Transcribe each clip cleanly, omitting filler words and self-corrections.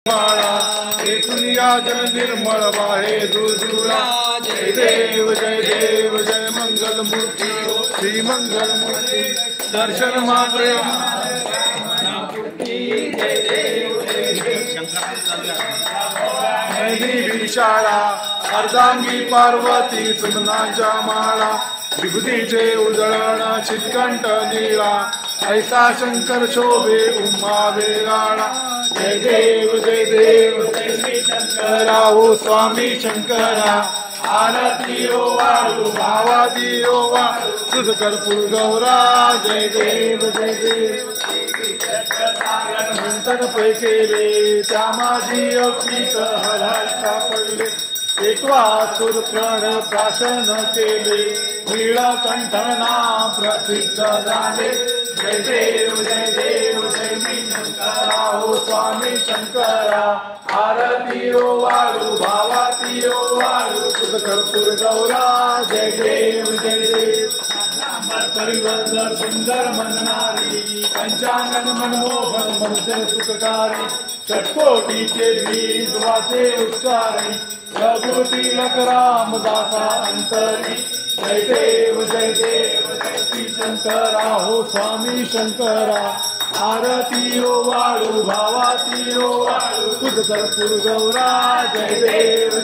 दुनिया जन निर्मल वाहे दुर्जुळा जय देव जय मंगल मूर्ती श्री मंगल मूर्ती दर्शन मात्रे विशाळा अर्धांगी पार्वती सुमनांच्या माळा विभूतीचे उजळण चित्कंठ निळा ऐसा शंकर शोभे उमा वेगाळा जय देव शंकरा हो स्वामी शंकरा आरती ओ वाळू भावादी ओ वाळू तुझ कर्पूर गौरा जय देव नंतर पैकेले त्या माझी अक्षित हराय सापडले एकवासुर प्रण प्राशन केले नीळकंठना प्रसिद्ध झाले जय देव जय मी शंकरा हो स्वामी शंकरा आरती ओ वाळू भावाती ओ वाळू तुझ कर्पूर गौरा जय देव परिवर्तन सुंदर मननारी पंचांगन मनमोहन मनसे सुखकारी षटकोटीचे बीज वाचे उच्चारी प्रभूती लक रामदासा अंतरी जय देव श्री शंकरा हो स्वामी शंकरा आरती ओ वाळू भावाती ओ वाळू तुझ कर्पूर गौरा जय देव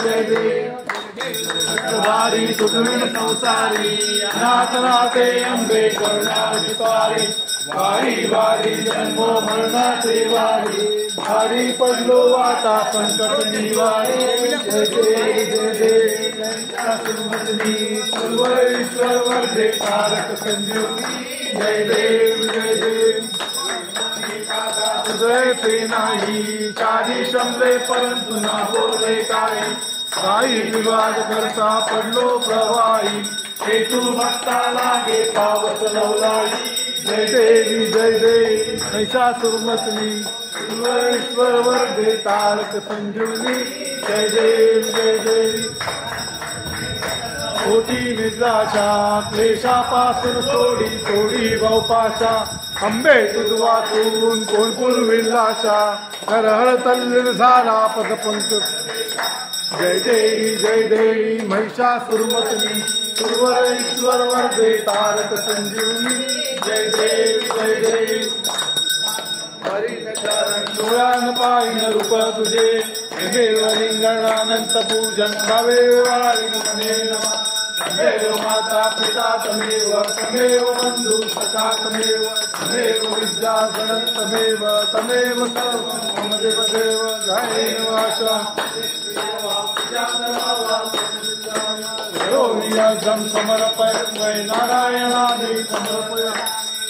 वारी सुखविण संसारी अनाथ राते अंबे करुणावितारी वारी वारी जन्मो मरणाचे वारी भारी पडलो आता संकट निवारी जय देव ईश्वर वर्धे तारक संजीवनी जय देव उदयते नाही चारी शंभे परंतु ना बोले काही काही विवाद करता पडलो प्रवाही हेतू भक्ता लागे पावत लवलाई जय देवी महिषासुरमर्दिनी ईश्वर वर्धे तारक संजीवनी जय देवी कोटी निद्राशा क्लेशापासून सोडी भवपाशा अंबे तुझ वाचून कोण पुरविल आशा हर तल्लीन झाला पदपंक जय देवी महिषासुरमर्दिनी ईश्वर वर्धे तारक संजीवनी जय देवी डोळ्यान पाहिन रूप तुझे देव लिंगणानंत पूजन भावे वाळीन तमेव माता पिता तमेव बंधु सखा तमेव विद्या गणन तमेव सर्वं देव जय वाचा समर्पय नारायणादि समर्पय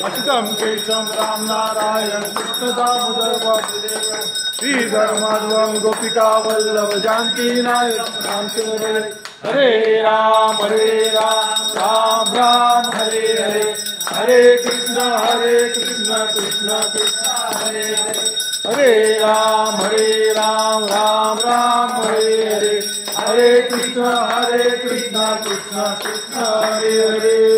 अच्युतं केशवं राम नारायण कृष्ण दामोदर वासुदेव श्रीधर माधवं गोपिका वल्लभ जानकी नायक रामचंद्र हरे राम राम राम हरे हरे हरे कृष्ण कृष्ण कृष्ण हरे हरे राम राम राम हरे हरे हरे कृष्ण कृष्ण कृष्ण हरे हरे